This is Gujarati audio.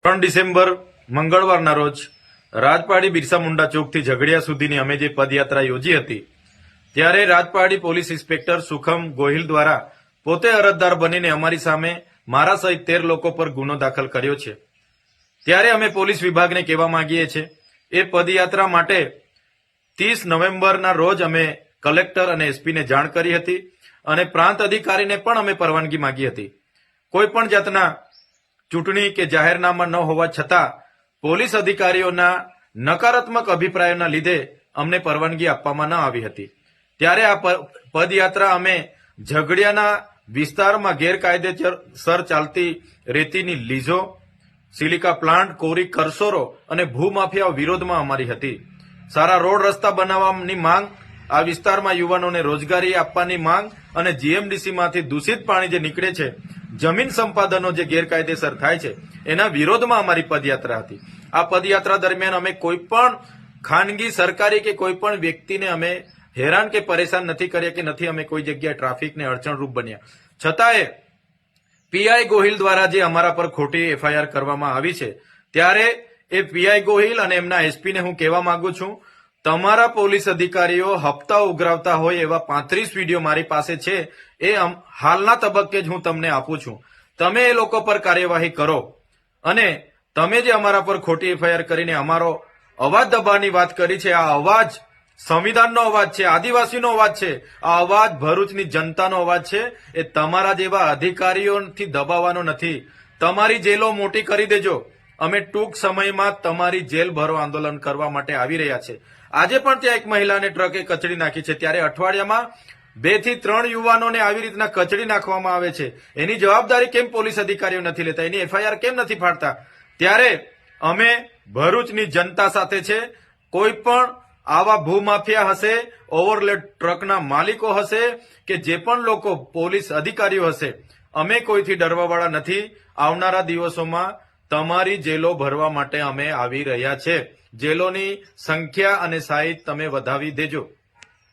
3 ડિસેમ્બર મંગળવારના રોજ રાજપાડી બિરસા મુંડા ચોકથી ઝઘડિયા સુધીની અમે જે પદયાત્રા યોજી હતી ત્યારે રાજપાડી પોલીસ ઇન્સ્પેક્ટર સુખમ ગોહિલ દ્વારા પોતે અરજદાર બનીને અમારી સામે મારા સહિત 13 લોકો પર ગુનો દાખલ કર્યો છે। ત્યારે અમે પોલીસ વિભાગને કહેવા માંગીએ છીએ એ પદયાત્રા માટે 30 નવેમ્બરના રોજ અમે કલેક્ટર અને એસપીને જાણ કરી હતી અને પ્રાંત અધિકારીને પણ અમે પરવાનગી માંગી હતી। કોઈ પણ જાતના ચૂંટણી કે જાહેરનામા ન હોવા છતાં પોલીસ અધિકારીઓના નકારાત્મક અભિપ્રાયોના લીધે અમને પરવાનગી આપવામાં ન આવી હતી। ત્યારે આ પદયાત્રા અમે ઝઘડિયાના વિસ્તારમાં ગેરકાયદેસર ચાલતી રેતીની લીઝો, સિલિકા પ્લાન્ટ, કોરી કરસોરો અને ભૂમાફિયા વિરોધમાં અમારી હતી। સારા રોડ રસ્તા બનાવવાની માંગ, આ વિસ્તારમાં યુવાનોને રોજગારી આપવાની માંગ અને જીએમડીસીમાંથી દૂષિત પાણી જે નીકળે છે, જમીન સંપાદનો જે ગેરકાયદેસર થાય છે એના વિરોધમાં અમારી પદયાત્રા હતી। આ પદયાત્રા દરમિયાન અમે કોઈ પણ ખાનગી, સરકારી કે કોઈ પણ વ્યક્તિને અમે હેરાન કે પરેશાન નથી કર્યા કે નથી અમે કોઈ જગ્યાએ ટ્રાફિકને અડચણરૂપ બન્યા। છતાંય પીઆઈ ગોહિલ દ્વારા જે અમારા પર ખોટી એફઆઈઆર કરવામાં આવી છે ત્યારે એ પીઆઈ ગોહિલ અને એમના એસપીને હું કહેવા માંગુ છું, તમારા પોલીસ અધિકારીઓ હપ્તા ઉઘરાવતા હોય એવા 35 વિડીયો મારી પાસે છે, એ હાલના તબક્કે જ હું તમને આપું છું। તમે એ લોકો પર કાર્યવાહી કરો અને તમે જે અમારા પર ખોટી એફઆઈઆર કરીને અમારો અવાજ દબાવવાની વાત કરી છે, આ અવાજ સંવિધાનનો અવાજ છે, આદિવાસીનો અવાજ છે, આ અવાજ ભરૂચની જનતાનો અવાજ છે। એ તમારા જેવા અધિકારીઓથી દબાવવાનો નથી। તમારી જેલો મોટી કરી દેજો। અમે ટૂંક સમયમાં તમારી જેલ ભરો આંદોલન કરવા માટે આવી રહ્યા છે। આજે પણ ત્યાં એક મહિલાને ટ્રકે કચડી નાખી છે, ત્યારે અઠવાડિયામાં 2 થી 3 યુવાનોને આવી રીતના કચડી નાખવામાં આવે છે। એની જવાબદારી કેમ પોલીસ અધિકારીઓ નથી લેતા, એની એફઆઈઆર કેમ નથી ફાડતા? ત્યારે અમે ભરૂચની જનતા સાથે છે। કોઈ પણ આવા ભૂમાફિયા હશે, ઓવરલોડ ટ્રકના માલિકો હશે કે જે પણ લોકો પોલીસ અધિકારીઓ હશે, અમે કોઈથી ડરવાવાળા નથી। આવનારા દિવસોમાં તમારી જેલો ભરવા માટે અમે આવી રહ્યા છે। જેલોની સંખ્યા અને સાઈઝ તમે વધાવી દેજો।